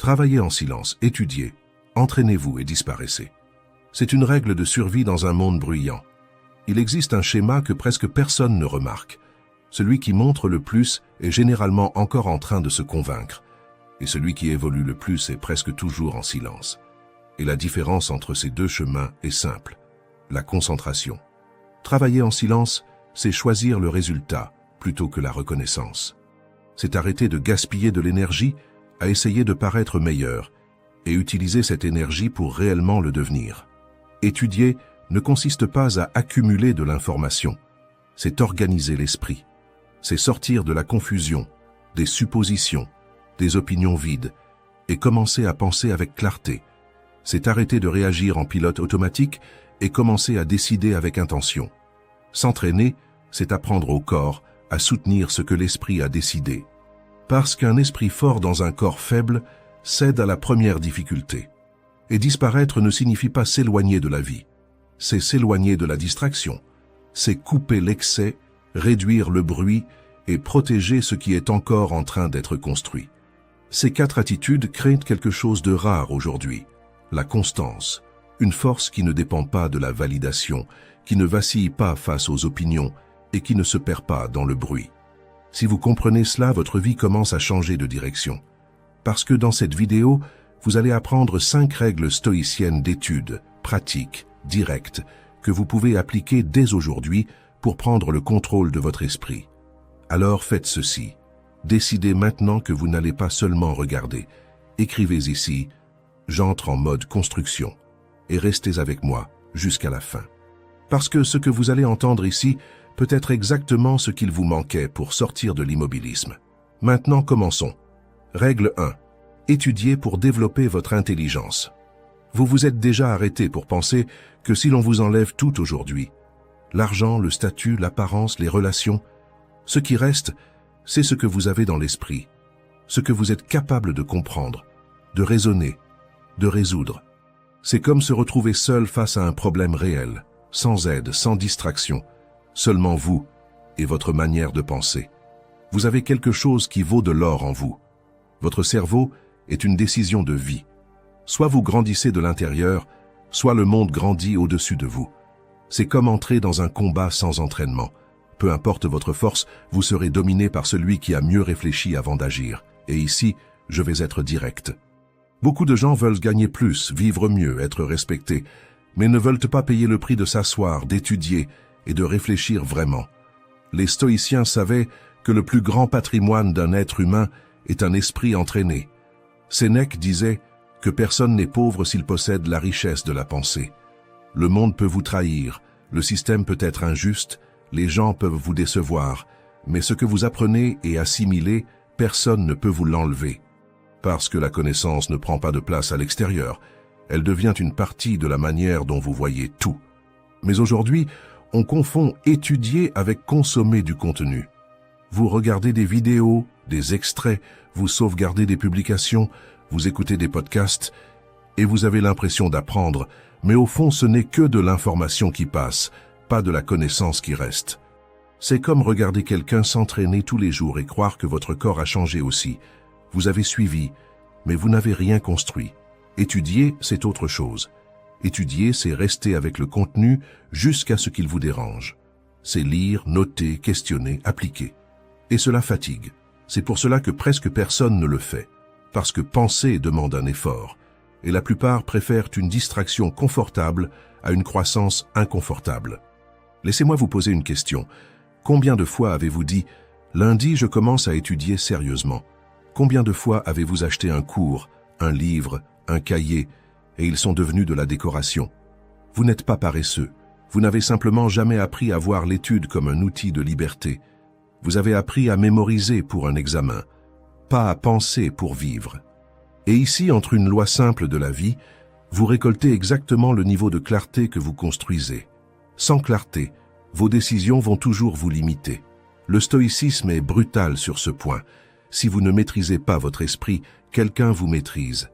Travaillez en silence, étudiez, entraînez-vous et disparaissez. C'est une règle de survie dans un monde bruyant. Il existe un schéma que presque personne ne remarque. Celui qui montre le plus est généralement encore en train de se convaincre. Et celui qui évolue le plus est presque toujours en silence. Et la différence entre ces deux chemins est simple, la concentration. Travailler en silence, c'est choisir le résultat plutôt que la reconnaissance. C'est arrêter de gaspiller de l'énergie à essayer de paraître meilleur et utiliser cette énergie pour réellement le devenir. Étudier ne consiste pas à accumuler de l'information, c'est organiser l'esprit. C'est sortir de la confusion, des suppositions, des opinions vides et commencer à penser avec clarté. C'est arrêter de réagir en pilote automatique et commencer à décider avec intention. S'entraîner, c'est apprendre au corps à soutenir ce que l'esprit a décidé. Parce qu'un esprit fort dans un corps faible cède à la première difficulté. Et disparaître ne signifie pas s'éloigner de la vie. C'est s'éloigner de la distraction. C'est couper l'excès, réduire le bruit et protéger ce qui est encore en train d'être construit. Ces 4 attitudes créent quelque chose de rare aujourd'hui. La constance, une force qui ne dépend pas de la validation, qui ne vacille pas face aux opinions et qui ne se perd pas dans le bruit. Si vous comprenez cela, votre vie commence à changer de direction. Parce que dans cette vidéo, vous allez apprendre 5 règles stoïciennes d'étude, pratiques, directes, que vous pouvez appliquer dès aujourd'hui pour prendre le contrôle de votre esprit. Alors faites ceci. Décidez maintenant que vous n'allez pas seulement regarder. Écrivez ici « J'entre en mode construction » et restez avec moi jusqu'à la fin. Parce que ce que vous allez entendre ici peut être exactement ce qu'il vous manquait pour sortir de l'immobilisme. Maintenant, commençons. Règle 1. Étudiez pour développer votre intelligence. Vous vous êtes déjà arrêté pour penser que si l'on vous enlève tout aujourd'hui, l'argent, le statut, l'apparence, les relations, ce qui reste, c'est ce que vous avez dans l'esprit, ce que vous êtes capable de comprendre, de raisonner, de résoudre. C'est comme se retrouver seul face à un problème réel, sans aide, sans distraction, seulement vous et votre manière de penser. Vous avez quelque chose qui vaut de l'or en vous. Votre cerveau est une décision de vie. Soit vous grandissez de l'intérieur, soit le monde grandit au-dessus de vous. C'est comme entrer dans un combat sans entraînement. Peu importe votre force, vous serez dominé par celui qui a mieux réfléchi avant d'agir. Et ici, je vais être direct. Beaucoup de gens veulent gagner plus, vivre mieux, être respectés, mais ne veulent pas payer le prix de s'asseoir, d'étudier et de réfléchir vraiment. Les stoïciens savaient que le plus grand patrimoine d'un être humain est un esprit entraîné. Sénèque disait que personne n'est pauvre s'il possède la richesse de la pensée. Le monde peut vous trahir, le système peut être injuste, les gens peuvent vous décevoir, mais ce que vous apprenez et assimilez, personne ne peut vous l'enlever. Parce que la connaissance ne prend pas de place à l'extérieur, elle devient une partie de la manière dont vous voyez tout. Mais aujourd'hui, on confond étudier avec consommer du contenu. Vous regardez des vidéos, des extraits, vous sauvegardez des publications, vous écoutez des podcasts, et vous avez l'impression d'apprendre, mais au fond ce n'est que de l'information qui passe, pas de la connaissance qui reste. C'est comme regarder quelqu'un s'entraîner tous les jours et croire que votre corps a changé aussi. Vous avez suivi, mais vous n'avez rien construit. Étudier, c'est autre chose. Étudier, c'est rester avec le contenu jusqu'à ce qu'il vous dérange. C'est lire, noter, questionner, appliquer. Et cela fatigue. C'est pour cela que presque personne ne le fait. Parce que penser demande un effort. Et la plupart préfèrent une distraction confortable à une croissance inconfortable. Laissez-moi vous poser une question. Combien de fois avez-vous dit « Lundi, je commence à étudier sérieusement » ? Combien de fois avez-vous acheté un cours, un livre, un cahier, et ils sont devenus de la décoration? Vous n'êtes pas paresseux. Vous n'avez simplement jamais appris à voir l'étude comme un outil de liberté. Vous avez appris à mémoriser pour un examen, pas à penser pour vivre. Et ici, entre une loi simple de la vie, vous récoltez exactement le niveau de clarté que vous construisez. Sans clarté, vos décisions vont toujours vous limiter. Le stoïcisme est brutal sur ce point. Si vous ne maîtrisez pas votre esprit, quelqu'un vous maîtrise.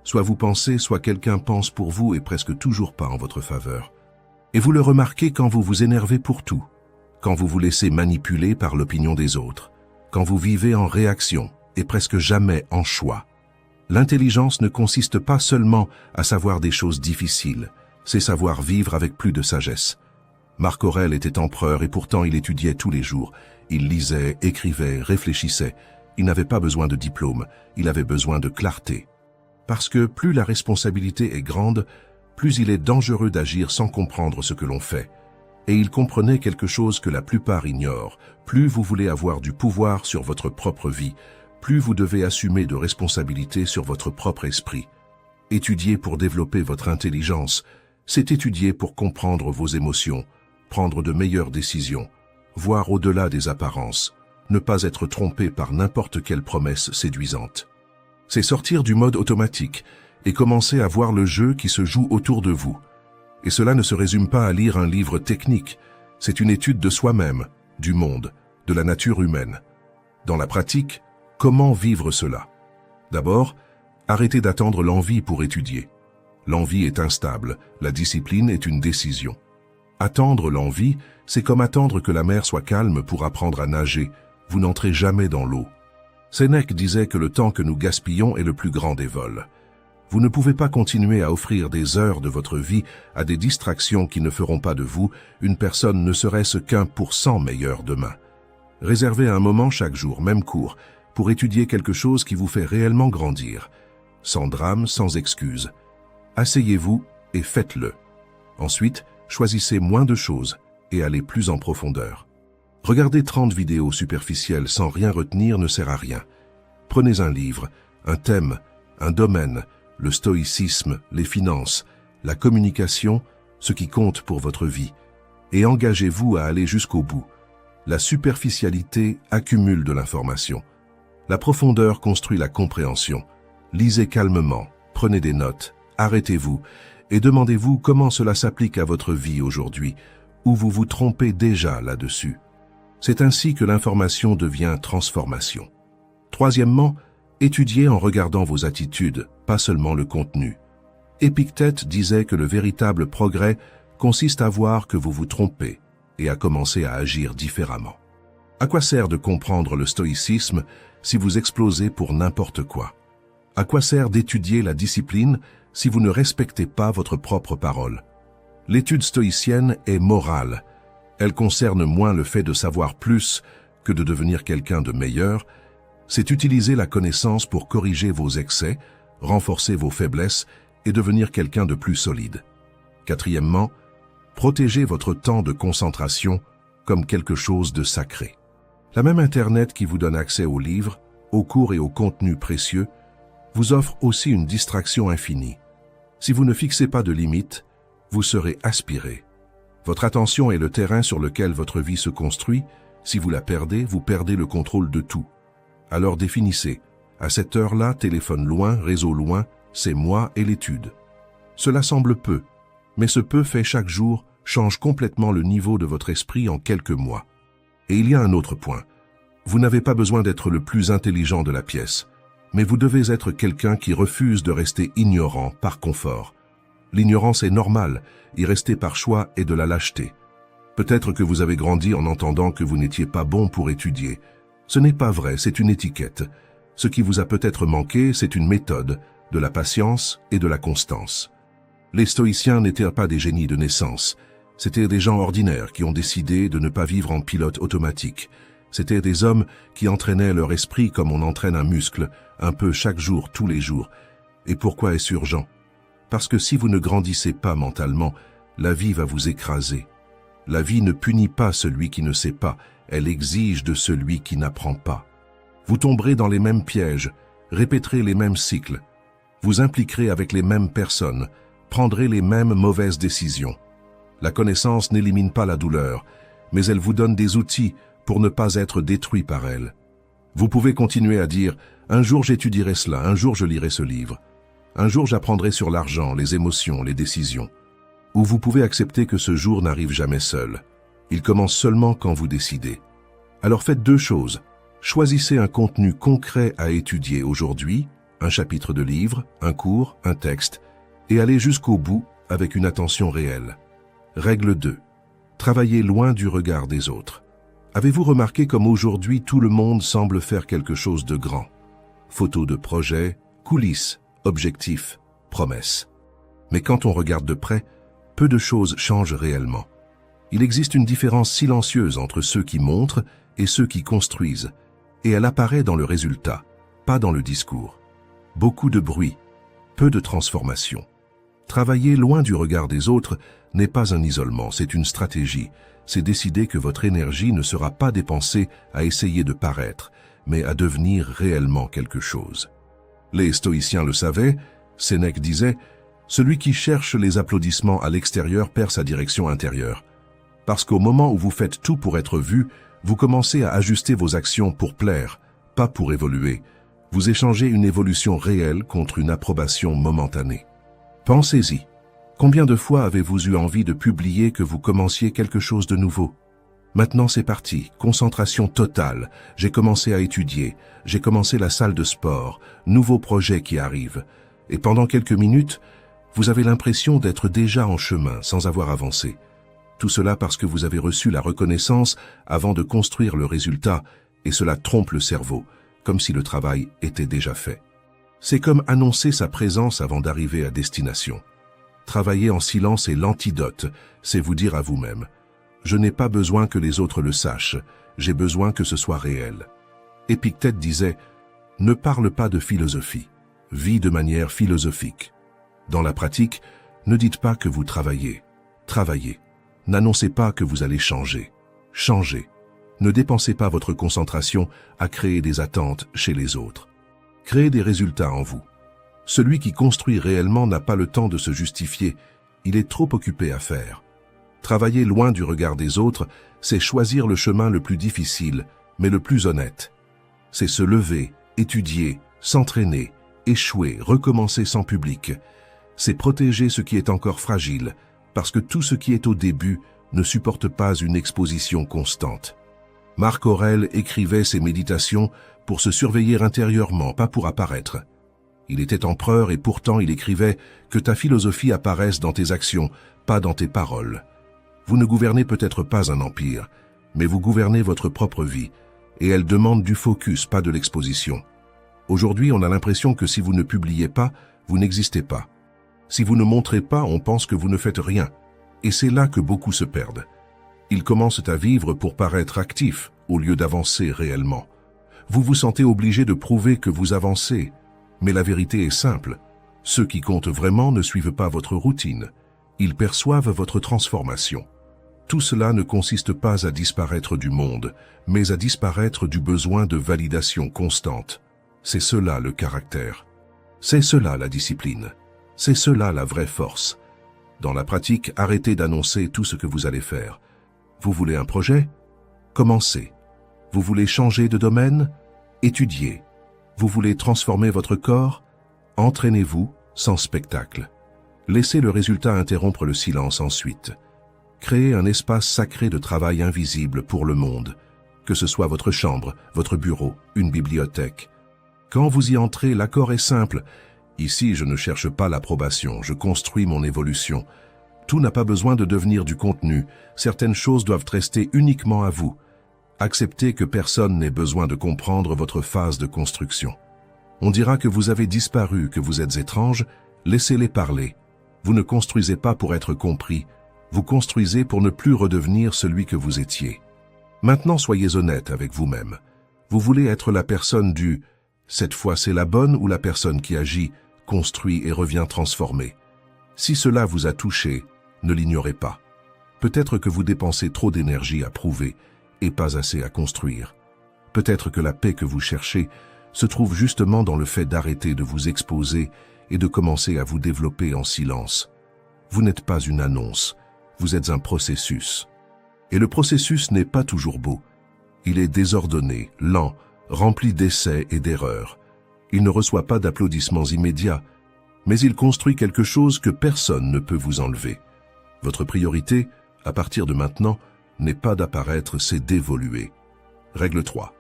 Soit vous pensez, soit quelqu'un pense pour vous et presque toujours pas en votre faveur. Et vous le remarquez quand vous vous énervez pour tout, quand vous vous laissez manipuler par l'opinion des autres, quand vous vivez en réaction et presque jamais en choix. L'intelligence ne consiste pas seulement à savoir des choses difficiles, c'est savoir vivre avec plus de sagesse. Marc Aurèle était empereur et pourtant il étudiait tous les jours. Il lisait, écrivait, réfléchissait. Il n'avait pas besoin de diplôme, il avait besoin de clarté. Parce que plus la responsabilité est grande, plus il est dangereux d'agir sans comprendre ce que l'on fait. Et il comprenait quelque chose que la plupart ignorent. Plus vous voulez avoir du pouvoir sur votre propre vie, plus vous devez assumer de responsabilités sur votre propre esprit. Étudier pour développer votre intelligence, c'est étudier pour comprendre vos émotions, prendre de meilleures décisions, voir au-delà des apparences, ne pas être trompé par n'importe quelle promesse séduisante. C'est sortir du mode automatique et commencer à voir le jeu qui se joue autour de vous. Et cela ne se résume pas à lire un livre technique, c'est une étude de soi-même, du monde, de la nature humaine. Dans la pratique, comment vivre cela? D'abord, arrêtez d'attendre l'envie pour étudier. L'envie est instable, la discipline est une décision. Attendre l'envie, c'est comme attendre que la mer soit calme pour apprendre à nager. Vous n'entrez jamais dans l'eau. Sénèque disait que le temps que nous gaspillons est le plus grand des vols. Vous ne pouvez pas continuer à offrir des heures de votre vie à des distractions qui ne feront pas de vous une personne ne serait-ce qu'1% meilleure demain. Réservez un moment chaque jour, même court, pour étudier quelque chose qui vous fait réellement grandir. Sans drame, sans excuse. Asseyez-vous et faites-le. Ensuite, choisissez moins de choses et allez plus en profondeur. Regarder 30 vidéos superficielles sans rien retenir ne sert à rien. Prenez un livre, un thème, un domaine, le stoïcisme, les finances, la communication, ce qui compte pour votre vie, et engagez-vous à aller jusqu'au bout. La superficialité accumule de l'information. La profondeur construit la compréhension. Lisez calmement, prenez des notes, arrêtez-vous et demandez-vous comment cela s'applique à votre vie aujourd'hui, ou vous vous trompez déjà là-dessus. C'est ainsi que l'information devient transformation. Troisièmement, étudiez en regardant vos attitudes, pas seulement le contenu. Épictète disait que le véritable progrès consiste à voir que vous vous trompez et à commencer à agir différemment. À quoi sert de comprendre le stoïcisme si vous explosez pour n'importe quoi? À quoi sert d'étudier la discipline si vous ne respectez pas votre propre parole? L'étude stoïcienne est morale. Elle concerne moins le fait de savoir plus que de devenir quelqu'un de meilleur. C'est utiliser la connaissance pour corriger vos excès, renforcer vos faiblesses et devenir quelqu'un de plus solide. Quatrièmement, protégez votre temps de concentration comme quelque chose de sacré. La même Internet qui vous donne accès aux livres, aux cours et aux contenus précieux vous offre aussi une distraction infinie. Si vous ne fixez pas de limites, vous serez aspiré. Votre attention est le terrain sur lequel votre vie se construit. Si vous la perdez, vous perdez le contrôle de tout. Alors définissez. À cette heure-là, téléphone loin, réseau loin, c'est moi et l'étude. Cela semble peu, mais ce peu fait chaque jour change complètement le niveau de votre esprit en quelques mois. Et il y a un autre point. Vous n'avez pas besoin d'être le plus intelligent de la pièce, mais vous devez être quelqu'un qui refuse de rester ignorant par confort. L'ignorance est normale, y rester par choix est de la lâcheté. Peut-être que vous avez grandi en entendant que vous n'étiez pas bon pour étudier. Ce n'est pas vrai, c'est une étiquette. Ce qui vous a peut-être manqué, c'est une méthode, de la patience et de la constance. Les stoïciens n'étaient pas des génies de naissance. C'étaient des gens ordinaires qui ont décidé de ne pas vivre en pilote automatique. C'étaient des hommes qui entraînaient leur esprit comme on entraîne un muscle, un peu chaque jour, tous les jours. Et pourquoi est-ce urgent? Parce que si vous ne grandissez pas mentalement, la vie va vous écraser. La vie ne punit pas celui qui ne sait pas, elle exige de celui qui n'apprend pas. Vous tomberez dans les mêmes pièges, répéterez les mêmes cycles, vous impliquerez avec les mêmes personnes, prendrez les mêmes mauvaises décisions. La connaissance n'élimine pas la douleur, mais elle vous donne des outils pour ne pas être détruit par elle. Vous pouvez continuer à dire « Un jour j'étudierai cela, un jour je lirai ce livre. Un jour j'apprendrai sur l'argent, les émotions, les décisions. » Ou vous pouvez accepter que ce jour n'arrive jamais seul. Il commence seulement quand vous décidez. Alors faites deux choses. Choisissez un contenu concret à étudier aujourd'hui, un chapitre de livre, un cours, un texte, et allez jusqu'au bout avec une attention réelle. Règle 2. Travaillez loin du regard des autres. Avez-vous remarqué comme aujourd'hui tout le monde semble faire quelque chose de grand? Photos de projets, coulisses, objectifs, promesses. Mais quand on regarde de près, peu de choses changent réellement. Il existe une différence silencieuse entre ceux qui montrent et ceux qui construisent, et elle apparaît dans le résultat, pas dans le discours. Beaucoup de bruit, peu de transformation. Travailler loin du regard des autres n'est pas un isolement, c'est une stratégie. C'est décider que votre énergie ne sera pas dépensée à essayer de paraître, mais à devenir réellement quelque chose. Les stoïciens le savaient, Sénèque disait « Celui qui cherche les applaudissements à l'extérieur perd sa direction intérieure ». Parce qu'au moment où vous faites tout pour être vu, vous commencez à ajuster vos actions pour plaire, pas pour évoluer. Vous échangez une évolution réelle contre une approbation momentanée. Pensez-y. Combien de fois avez-vous eu envie de publier que vous commenciez quelque chose de nouveau? Maintenant c'est parti, concentration totale. J'ai commencé à étudier, j'ai commencé la salle de sport, nouveau projet qui arrive. Et pendant quelques minutes, vous avez l'impression d'être déjà en chemin sans avoir avancé. Tout cela parce que vous avez reçu la reconnaissance avant de construire le résultat, et cela trompe le cerveau, comme si le travail était déjà fait. C'est comme annoncer sa présence avant d'arriver à destination. Travailler en silence est l'antidote, c'est vous dire à vous-même « Je n'ai pas besoin que les autres le sachent, j'ai besoin que ce soit réel ». Épictète disait « Ne parle pas de philosophie, vis de manière philosophique ». Dans la pratique, ne dites pas que vous travaillez, travaillez. N'annoncez pas que vous allez changer, changez. Ne dépensez pas votre concentration à créer des attentes chez les autres. Créez des résultats en vous. Celui qui construit réellement n'a pas le temps de se justifier, il est trop occupé à faire. Travailler loin du regard des autres, c'est choisir le chemin le plus difficile, mais le plus honnête. C'est se lever, étudier, s'entraîner, échouer, recommencer sans public. C'est protéger ce qui est encore fragile, parce que tout ce qui est au début ne supporte pas une exposition constante. Marc Aurèle écrivait ses méditations pour se surveiller intérieurement, pas pour apparaître. Il était empereur et pourtant il écrivait « Que ta philosophie apparaisse dans tes actions, pas dans tes paroles ». Vous ne gouvernez peut-être pas un empire, mais vous gouvernez votre propre vie, et elle demande du focus, pas de l'exposition. Aujourd'hui, on a l'impression que si vous ne publiez pas, vous n'existez pas. Si vous ne montrez pas, on pense que vous ne faites rien, et c'est là que beaucoup se perdent. Ils commencent à vivre pour paraître actifs, au lieu d'avancer réellement. Vous vous sentez obligé de prouver que vous avancez, mais la vérité est simple. Ceux qui comptent vraiment ne suivent pas votre routine. Ils perçoivent votre transformation. Tout cela ne consiste pas à disparaître du monde, mais à disparaître du besoin de validation constante. C'est cela le caractère. C'est cela la discipline. C'est cela la vraie force. Dans la pratique, arrêtez d'annoncer tout ce que vous allez faire. Vous voulez un projet? Commencez. Vous voulez changer de domaine? Étudiez. Vous voulez transformer votre corps? Entraînez-vous sans spectacle. Laissez le résultat interrompre le silence ensuite. Créez un espace sacré de travail invisible pour le monde, que ce soit votre chambre, votre bureau, une bibliothèque. Quand vous y entrez, l'accord est simple. Ici, je ne cherche pas l'approbation, je construis mon évolution. Tout n'a pas besoin de devenir du contenu, certaines choses doivent rester uniquement à vous. Acceptez que personne n'ait besoin de comprendre votre phase de construction. On dira que vous avez disparu, que vous êtes étrange, laissez-les parler. Vous ne construisez pas pour être compris, vous construisez pour ne plus redevenir celui que vous étiez. Maintenant soyez honnête avec vous-même. Vous voulez être la personne du « cette fois c'est la bonne » ou la personne qui agit, construit et revient transformée. Si cela vous a touché, ne l'ignorez pas. Peut-être que vous dépensez trop d'énergie à prouver et pas assez à construire. Peut-être que la paix que vous cherchez se trouve justement dans le fait d'arrêter de vous exposer et de commencer à vous développer en silence. Vous n'êtes pas une annonce, vous êtes un processus. Et le processus n'est pas toujours beau. Il est désordonné, lent, rempli d'essais et d'erreurs. Il ne reçoit pas d'applaudissements immédiats, mais il construit quelque chose que personne ne peut vous enlever. Votre priorité, à partir de maintenant, n'est pas d'apparaître, c'est d'évoluer. Règle 3.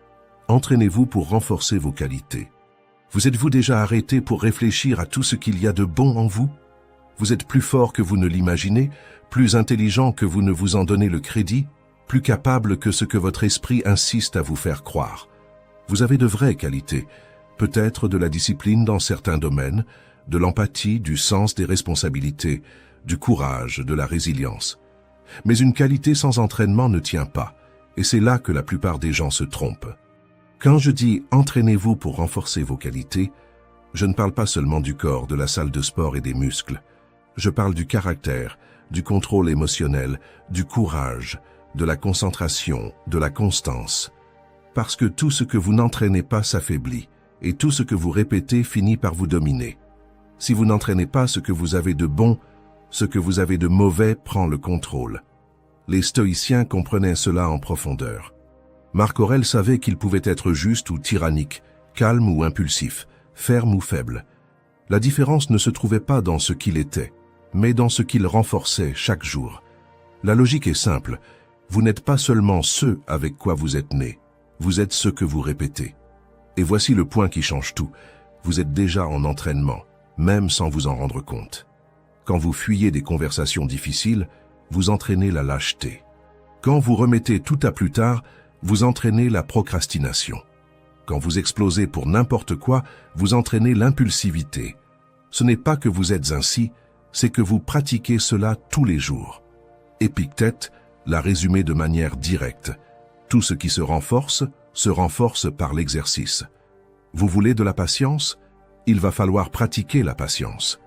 Entraînez-vous pour renforcer vos qualités. Vous êtes-vous déjà arrêté pour réfléchir à tout ce qu'il y a de bon en vous? Vous êtes plus fort que vous ne l'imaginez, plus intelligent que vous ne vous en donnez le crédit, plus capable que ce que votre esprit insiste à vous faire croire. Vous avez de vraies qualités, peut-être de la discipline dans certains domaines, de l'empathie, du sens des responsabilités, du courage, de la résilience. Mais une qualité sans entraînement ne tient pas, et c'est là que la plupart des gens se trompent. Quand je dis « entraînez-vous pour renforcer vos qualités », je ne parle pas seulement du corps, de la salle de sport et des muscles. Je parle du caractère, du contrôle émotionnel, du courage, de la concentration, de la constance. Parce que tout ce que vous n'entraînez pas s'affaiblit, et tout ce que vous répétez finit par vous dominer. Si vous n'entraînez pas ce que vous avez de bon, ce que vous avez de mauvais prend le contrôle. Les stoïciens comprenaient cela en profondeur. Marc Aurèle savait qu'il pouvait être juste ou tyrannique, calme ou impulsif, ferme ou faible. La différence ne se trouvait pas dans ce qu'il était, mais dans ce qu'il renforçait chaque jour. La logique est simple. Vous n'êtes pas seulement ce avec quoi vous êtes né, vous êtes ce que vous répétez. Et voici le point qui change tout. Vous êtes déjà en entraînement, même sans vous en rendre compte. Quand vous fuyez des conversations difficiles, vous entraînez la lâcheté. Quand vous remettez tout à plus tard, vous entraînez la procrastination. Quand vous explosez pour n'importe quoi, vous entraînez l'impulsivité. Ce n'est pas que vous êtes ainsi, c'est que vous pratiquez cela tous les jours. Épictète l'a résumé de manière directe. Tout ce qui se renforce par l'exercice. Vous voulez de la patience? Il va falloir pratiquer la patience.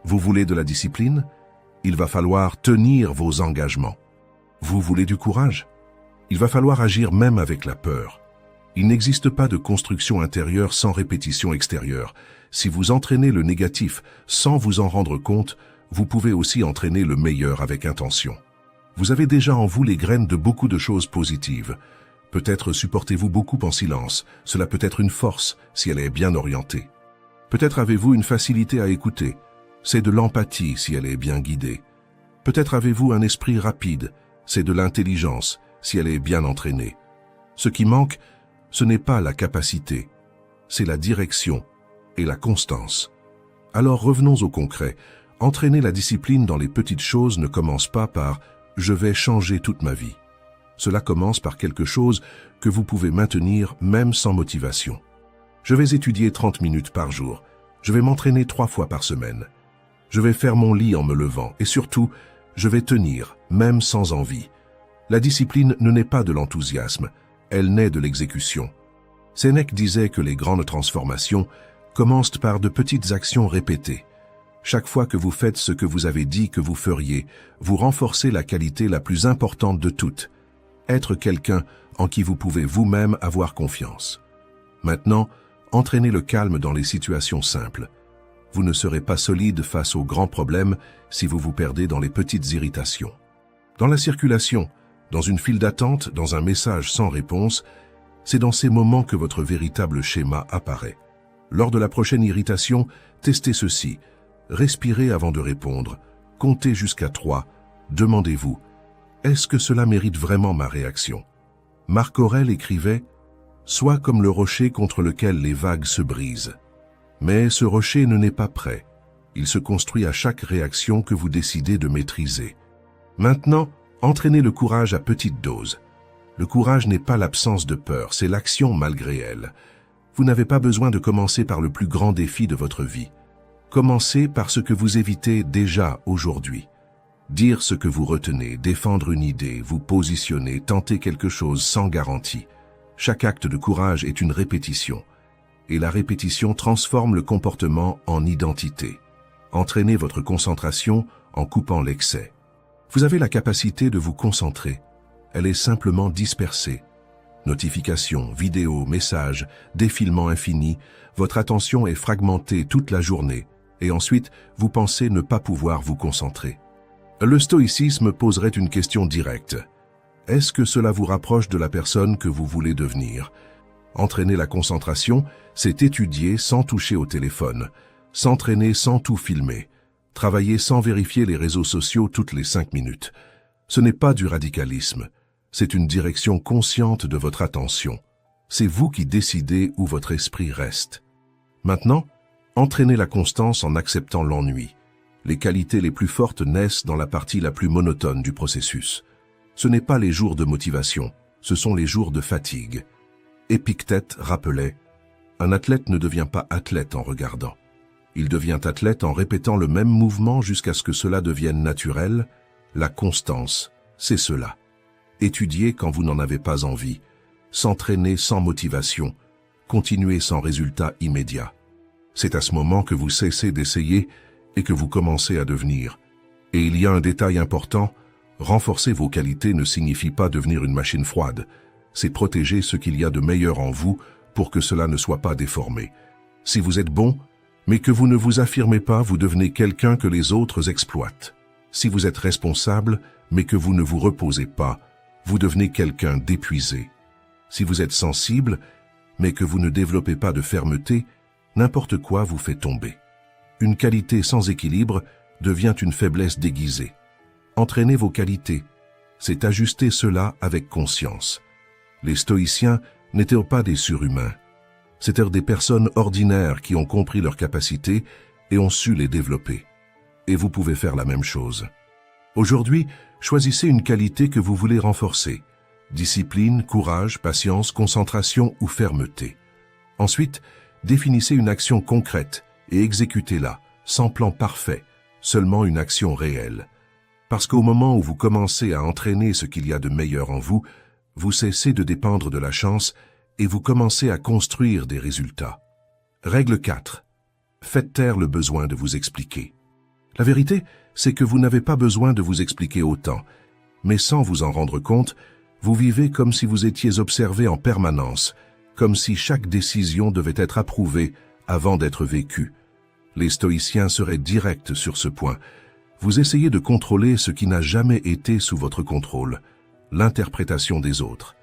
Vous voulez de la discipline? Il va falloir tenir vos engagements. Vous voulez du courage? Il va falloir agir même avec la peur. Il n'existe pas de construction intérieure sans répétition extérieure. Si vous entraînez le négatif sans vous en rendre compte, vous pouvez aussi entraîner le meilleur avec intention. Vous avez déjà en vous les graines de beaucoup de choses positives. Peut-être supportez-vous beaucoup en silence. Cela peut être une force si elle est bien orientée. Peut-être avez-vous une facilité à écouter. C'est de l'empathie si elle est bien guidée. Peut-être avez-vous un esprit rapide. C'est de l'intelligence si elle est bien entraînée. Ce qui manque, ce n'est pas la capacité, c'est la direction et la constance. Alors revenons au concret. Entraîner la discipline dans les petites choses ne commence pas par « je vais changer toute ma vie ». Cela commence par quelque chose que vous pouvez maintenir même sans motivation. Je vais étudier 30 minutes par jour. Je vais m'entraîner 3 fois par semaine. Je vais faire mon lit en me levant et surtout, je vais tenir, même sans envie. La discipline ne naît pas de l'enthousiasme, elle naît de l'exécution. Sénèque disait que les grandes transformations commencent par de petites actions répétées. Chaque fois que vous faites ce que vous avez dit que vous feriez, vous renforcez la qualité la plus importante de toutes, être quelqu'un en qui vous pouvez vous-même avoir confiance. Maintenant, entraînez le calme dans les situations simples. Vous ne serez pas solide face aux grands problèmes si vous vous perdez dans les petites irritations. Dans la circulation, dans une file d'attente, dans un message sans réponse, c'est dans ces moments que votre véritable schéma apparaît. Lors de la prochaine irritation, testez ceci. Respirez avant de répondre, comptez jusqu'à 3, demandez-vous, est-ce que cela mérite vraiment ma réaction? Marc Aurèle écrivait « Sois comme le rocher contre lequel les vagues se brisent ». Mais ce rocher ne naît pas prêt. Il se construit à chaque réaction que vous décidez de maîtriser. Maintenant, entraînez le courage à petite dose. Le courage n'est pas l'absence de peur, c'est l'action malgré elle. Vous n'avez pas besoin de commencer par le plus grand défi de votre vie. Commencez par ce que vous évitez déjà aujourd'hui. Dire ce que vous retenez, défendre une idée, vous positionner, tenter quelque chose sans garantie. Chaque acte de courage est une répétition. Et la répétition transforme le comportement en identité. Entraînez votre concentration en coupant l'excès. Vous avez la capacité de vous concentrer. Elle est simplement dispersée. Notifications, vidéos, messages, défilements infinis, votre attention est fragmentée toute la journée et ensuite vous pensez ne pas pouvoir vous concentrer. Le stoïcisme poserait une question directe. Est-ce que cela vous rapproche de la personne que vous voulez devenir? Entraîner la concentration, c'est étudier sans toucher au téléphone, s'entraîner sans tout filmer, travailler sans vérifier les réseaux sociaux toutes les 5 minutes. Ce n'est pas du radicalisme, c'est une direction consciente de votre attention. C'est vous qui décidez où votre esprit reste. Maintenant, entraînez la constance en acceptant l'ennui. Les qualités les plus fortes naissent dans la partie la plus monotone du processus. Ce n'est pas les jours de motivation, ce sont les jours de fatigue. Épictète rappelait « Un athlète ne devient pas athlète en regardant. Il devient athlète en répétant le même mouvement jusqu'à ce que cela devienne naturel. La constance, c'est cela. Étudier quand vous n'en avez pas envie, s'entraîner sans motivation, continuer sans résultat immédiat. C'est à ce moment que vous cessez d'essayer et que vous commencez à devenir. Et il y a un détail important, renforcer vos qualités ne signifie pas devenir une machine froide. C'est protéger ce qu'il y a de meilleur en vous pour que cela ne soit pas déformé. Si vous êtes bon, mais que vous ne vous affirmez pas, vous devenez quelqu'un que les autres exploitent. Si vous êtes responsable, mais que vous ne vous reposez pas, vous devenez quelqu'un d'épuisé. Si vous êtes sensible, mais que vous ne développez pas de fermeté, n'importe quoi vous fait tomber. Une qualité sans équilibre devient une faiblesse déguisée. Entraînez vos qualités, c'est ajuster cela avec conscience. Les stoïciens n'étaient pas des surhumains. C'étaient des personnes ordinaires qui ont compris leurs capacités et ont su les développer. Et vous pouvez faire la même chose. Aujourd'hui, choisissez une qualité que vous voulez renforcer. Discipline, courage, patience, concentration ou fermeté. Ensuite, définissez une action concrète et exécutez-la, sans plan parfait, seulement une action réelle. Parce qu'au moment où vous commencez à entraîner ce qu'il y a de meilleur en vous, vous cessez de dépendre de la chance et vous commencez à construire des résultats. Règle 4. Faites taire le besoin de vous expliquer. La vérité, c'est que vous n'avez pas besoin de vous expliquer autant, mais sans vous en rendre compte, vous vivez comme si vous étiez observé en permanence, comme si chaque décision devait être approuvée avant d'être vécue. Les stoïciens seraient directs sur ce point. Vous essayez de contrôler ce qui n'a jamais été sous votre contrôle, l'interprétation des autres.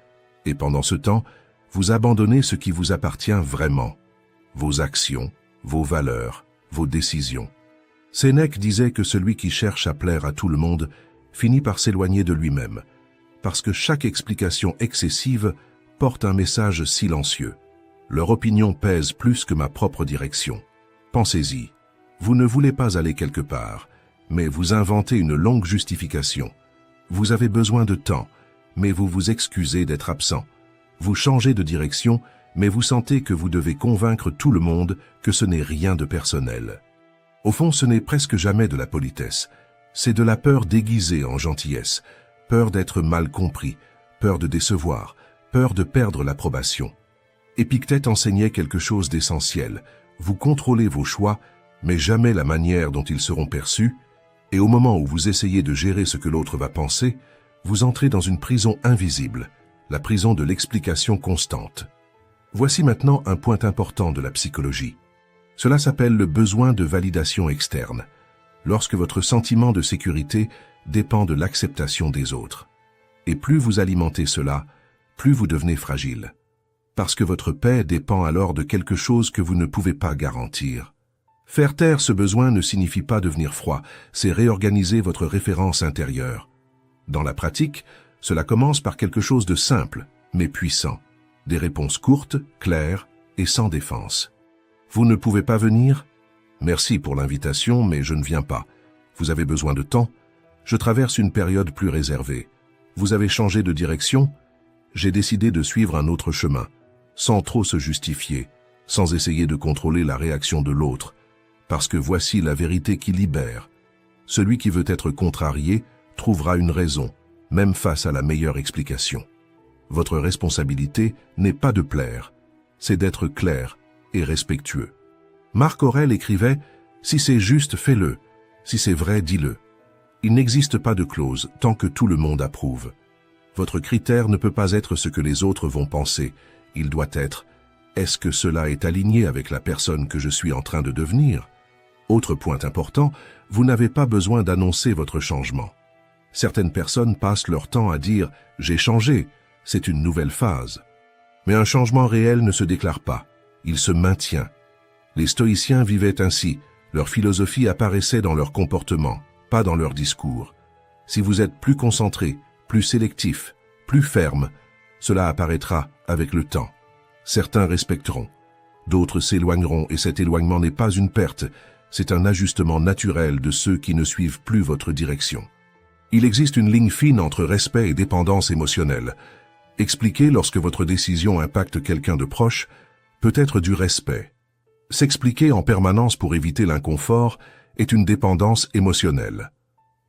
Et pendant ce temps, vous abandonnez ce qui vous appartient vraiment, vos actions, vos valeurs, vos décisions. Sénèque disait que celui qui cherche à plaire à tout le monde finit par s'éloigner de lui-même, parce que chaque explication excessive porte un message silencieux. Leur opinion pèse plus que ma propre direction. Pensez-y. Vous ne voulez pas aller quelque part, mais vous inventez une longue justification. Vous avez besoin de temps, mais vous vous excusez d'être absent. Vous changez de direction, mais vous sentez que vous devez convaincre tout le monde que ce n'est rien de personnel. Au fond, ce n'est presque jamais de la politesse. C'est de la peur déguisée en gentillesse, peur d'être mal compris, peur de décevoir, peur de perdre l'approbation. Épictète enseignait quelque chose d'essentiel. Vous contrôlez vos choix, mais jamais la manière dont ils seront perçus, et au moment où vous essayez de gérer ce que l'autre va penser, vous entrez dans une prison invisible, la prison de l'explication constante. Voici maintenant un point important de la psychologie. Cela s'appelle le besoin de validation externe, lorsque votre sentiment de sécurité dépend de l'acceptation des autres. Et plus vous alimentez cela, plus vous devenez fragile. Parce que votre paix dépend alors de quelque chose que vous ne pouvez pas garantir. Faire taire ce besoin ne signifie pas devenir froid, c'est réorganiser votre référence intérieure. Dans la pratique, cela commence par quelque chose de simple, mais puissant. Des réponses courtes, claires et sans défense. Vous ne pouvez pas venir? Merci pour l'invitation, mais je ne viens pas. Vous avez besoin de temps? Je traverse une période plus réservée. Vous avez changé de direction? J'ai décidé de suivre un autre chemin, sans trop se justifier, sans essayer de contrôler la réaction de l'autre, parce que voici la vérité qui libère. Celui qui veut être contrarié trouvera une raison, même face à la meilleure explication. Votre responsabilité n'est pas de plaire, c'est d'être clair et respectueux. Marc Aurèle écrivait « Si c'est juste, fais-le. Si c'est vrai, dis-le. » Il n'existe pas de clause tant que tout le monde approuve. Votre critère ne peut pas être ce que les autres vont penser. Il doit être « Est-ce que cela est aligné avec la personne que je suis en train de devenir ?» Autre point important, vous n'avez pas besoin d'annoncer votre changement. Certaines personnes passent leur temps à dire « J'ai changé, c'est une nouvelle phase. » Mais un changement réel ne se déclare pas. Il se maintient. Les stoïciens vivaient ainsi, leur philosophie apparaissait dans leur comportement, pas dans leur discours. Si vous êtes plus concentré, plus sélectif, plus ferme, cela apparaîtra avec le temps. Certains respecteront, d'autres s'éloigneront et cet éloignement n'est pas une perte, c'est un ajustement naturel de ceux qui ne suivent plus votre direction. Il existe une ligne fine entre respect et dépendance émotionnelle. Expliquer lorsque votre décision impacte quelqu'un de proche peut-être du respect. S'expliquer en permanence pour éviter l'inconfort est une dépendance émotionnelle.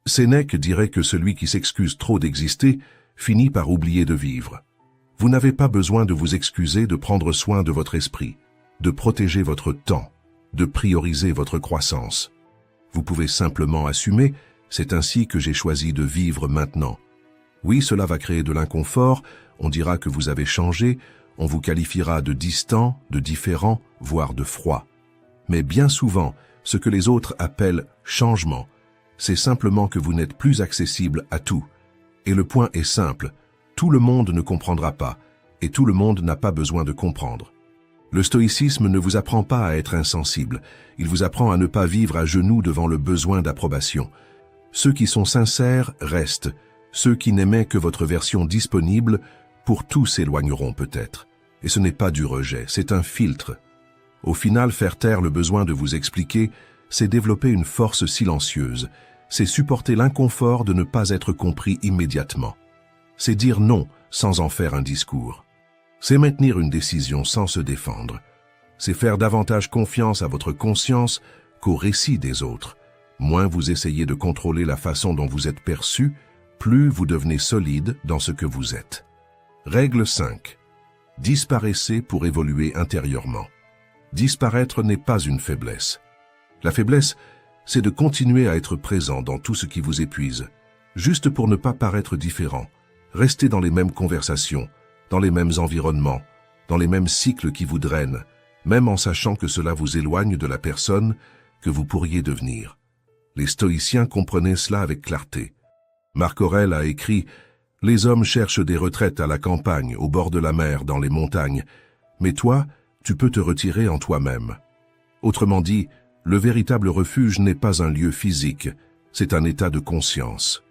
Sénèque dirait que celui qui s'excuse trop d'exister finit par oublier de vivre. Vous n'avez pas besoin de vous excuser de prendre soin de votre esprit, de protéger votre temps, de prioriser votre croissance. Vous pouvez simplement assumer, c'est ainsi que j'ai choisi de vivre maintenant. Oui, cela va créer de l'inconfort, on dira que vous avez changé, on vous qualifiera de distant, de différent, voire de froid. Mais bien souvent, ce que les autres appellent changement, c'est simplement que vous n'êtes plus accessible à tout. Et le point est simple, tout le monde ne comprendra pas, et tout le monde n'a pas besoin de comprendre. Le stoïcisme ne vous apprend pas à être insensible, il vous apprend à ne pas vivre à genoux devant le besoin d'approbation. Ceux qui sont sincères restent, ceux qui n'aimaient que votre version disponible, pour tout s'éloigneront peut-être. Et ce n'est pas du rejet, c'est un filtre. Au final, faire taire le besoin de vous expliquer, c'est développer une force silencieuse, c'est supporter l'inconfort de ne pas être compris immédiatement. C'est dire non sans en faire un discours. C'est maintenir une décision sans se défendre. C'est faire davantage confiance à votre conscience qu'au récit des autres. Moins vous essayez de contrôler la façon dont vous êtes perçu, plus vous devenez solide dans ce que vous êtes. Règle 5. Disparaissez pour évoluer intérieurement. Disparaître n'est pas une faiblesse. La faiblesse, c'est de continuer à être présent dans tout ce qui vous épuise, juste pour ne pas paraître différent, rester dans les mêmes conversations, dans les mêmes environnements, dans les mêmes cycles qui vous drainent, même en sachant que cela vous éloigne de la personne que vous pourriez devenir. Les stoïciens comprenaient cela avec clarté. Marc Aurèle a écrit « Les hommes cherchent des retraites à la campagne, au bord de la mer, dans les montagnes, mais toi, tu peux te retirer en toi-même. » Autrement dit, le véritable refuge n'est pas un lieu physique, c'est un état de conscience.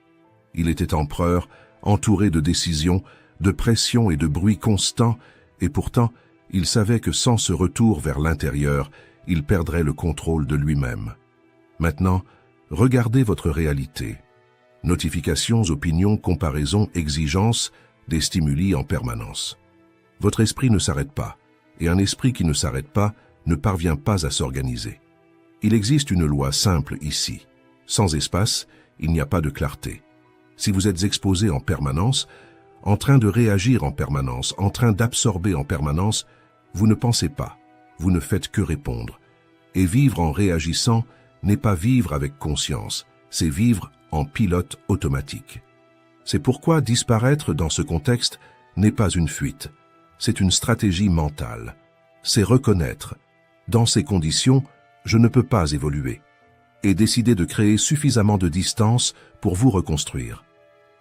Il était empereur, entouré de décisions, de pression et de bruit constants, et pourtant, il savait que sans ce retour vers l'intérieur, il perdrait le contrôle de lui-même. Maintenant, regardez votre réalité. Notifications, opinions, comparaisons, exigences, des stimuli en permanence. Votre esprit ne s'arrête pas, et un esprit qui ne s'arrête pas ne parvient pas à s'organiser. Il existe une loi simple ici. Sans espace, il n'y a pas de clarté. Si vous êtes exposé en permanence, en train de réagir en permanence, en train d'absorber en permanence, vous ne pensez pas, vous ne faites que répondre. Et vivre en réagissant n'est pas vivre avec conscience, c'est vivre en pilote automatique. C'est pourquoi disparaître dans ce contexte n'est pas une fuite, c'est une stratégie mentale. C'est reconnaître, dans ces conditions, je ne peux pas évoluer, et décider de créer suffisamment de distance pour vous reconstruire.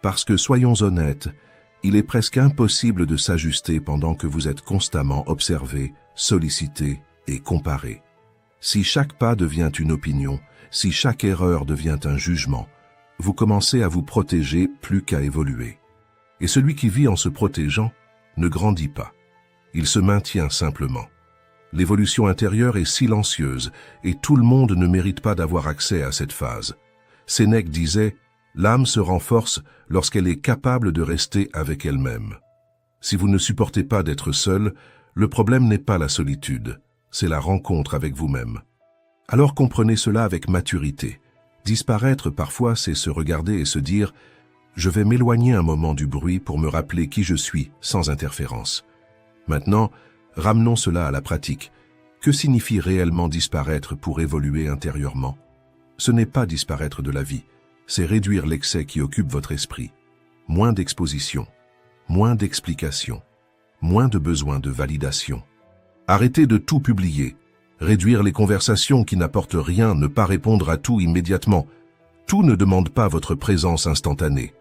Parce que, soyons honnêtes, il est presque impossible de s'ajuster pendant que vous êtes constamment observé, sollicité et comparé. Si chaque pas devient une opinion, si chaque erreur devient un jugement, vous commencez à vous protéger plus qu'à évoluer. Et celui qui vit en se protégeant ne grandit pas. Il se maintient simplement. L'évolution intérieure est silencieuse et tout le monde ne mérite pas d'avoir accès à cette phase. Sénèque disait « L'âme se renforce lorsqu'elle est capable de rester avec elle-même ». Si vous ne supportez pas d'être seul, le problème n'est pas la solitude, c'est la rencontre avec vous-même. Alors comprenez cela avec maturité. Disparaître parfois, c'est se regarder et se dire « Je vais m'éloigner un moment du bruit pour me rappeler qui je suis sans interférence ». Maintenant, ramenons cela à la pratique. Que signifie réellement disparaître pour évoluer intérieurement? Ce n'est pas disparaître de la vie, c'est réduire l'excès qui occupe votre esprit. Moins d'exposition, moins d'explication, moins de besoin de validation. Arrêtez de tout publier, réduire les conversations qui n'apportent rien, ne pas répondre à tout immédiatement. Tout ne demande pas votre présence instantanée.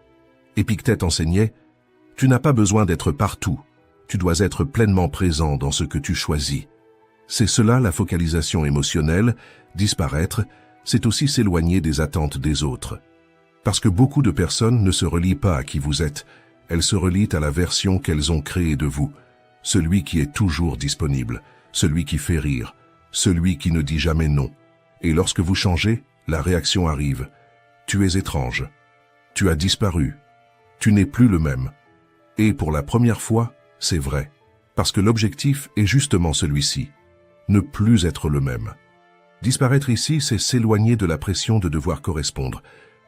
Épictète enseignait « Tu n'as pas besoin d'être partout. Tu dois être pleinement présent dans ce que tu choisis. » C'est cela la focalisation émotionnelle. Disparaître, c'est aussi s'éloigner des attentes des autres. Parce que beaucoup de personnes ne se relient pas à qui vous êtes, elles se relient à la version qu'elles ont créée de vous. Celui qui est toujours disponible, celui qui fait rire, celui qui ne dit jamais non. Et lorsque vous changez, la réaction arrive. Tu es étrange. Tu as disparu. Tu n'es plus le même. Et pour la première fois, c'est vrai. Parce que l'objectif est justement celui-ci, ne plus être le même. Disparaître ici, c'est s'éloigner de la pression de devoir correspondre,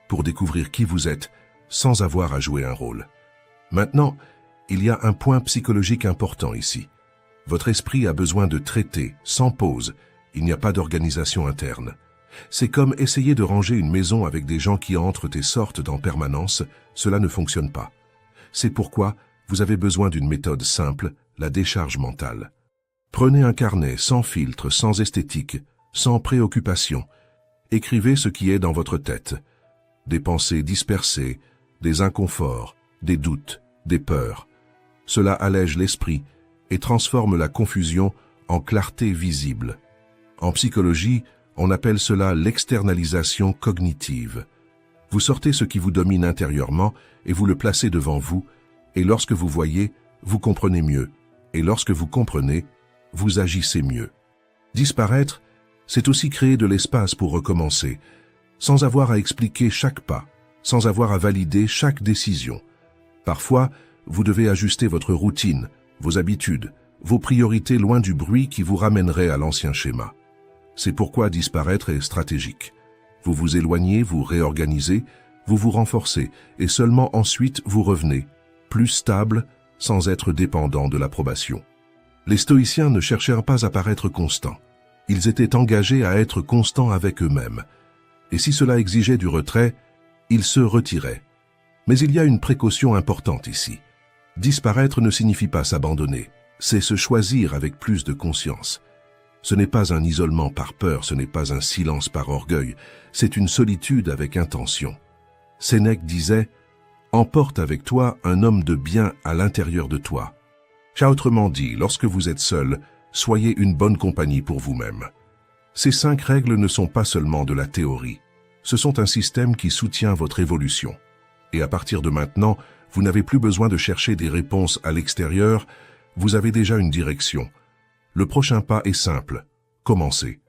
pour découvrir qui vous êtes, sans avoir à jouer un rôle. Maintenant, il y a un point psychologique important ici. Votre esprit a besoin de traiter, sans pause, il n'y a pas d'organisation interne. C'est comme essayer de ranger une maison avec des gens qui entrent et sortent en permanence, cela ne fonctionne pas. C'est pourquoi vous avez besoin d'une méthode simple, la décharge mentale. Prenez un carnet sans filtre, sans esthétique, sans préoccupation. Écrivez ce qui est dans votre tête. Des pensées dispersées, des inconforts, des doutes, des peurs. Cela allège l'esprit et transforme la confusion en clarté visible. En psychologie, on appelle cela l'externalisation cognitive. Vous sortez ce qui vous domine intérieurement et vous le placez devant vous, et lorsque vous voyez, vous comprenez mieux, et lorsque vous comprenez, vous agissez mieux. Disparaître, c'est aussi créer de l'espace pour recommencer, sans avoir à expliquer chaque pas, sans avoir à valider chaque décision. Parfois, vous devez ajuster votre routine, vos habitudes, vos priorités loin du bruit qui vous ramènerait à l'ancien schéma. C'est pourquoi disparaître est stratégique. Vous vous éloignez, vous réorganisez, vous vous renforcez, et seulement ensuite vous revenez, plus stable, sans être dépendant de l'approbation. Les stoïciens ne cherchèrent pas à paraître constants. Ils étaient engagés à être constants avec eux-mêmes. Et si cela exigeait du retrait, ils se retiraient. Mais il y a une précaution importante ici. Disparaître ne signifie pas s'abandonner, c'est se choisir avec plus de conscience. Ce n'est pas un isolement par peur, ce n'est pas un silence par orgueil, c'est une solitude avec intention. Sénèque disait « Emporte avec toi un homme de bien à l'intérieur de toi ». Autrement dit, lorsque vous êtes seul, soyez une bonne compagnie pour vous-même. Ces 5 règles ne sont pas seulement de la théorie, ce sont un système qui soutient votre évolution. Et à partir de maintenant, vous n'avez plus besoin de chercher des réponses à l'extérieur, vous avez déjà une direction. Le prochain pas est simple, commencez.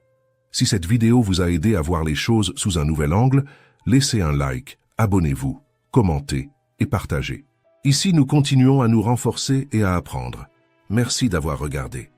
Si cette vidéo vous a aidé à voir les choses sous un nouvel angle, laissez un like, abonnez-vous, commentez et partagez. Ici, nous continuons à nous renforcer et à apprendre. Merci d'avoir regardé.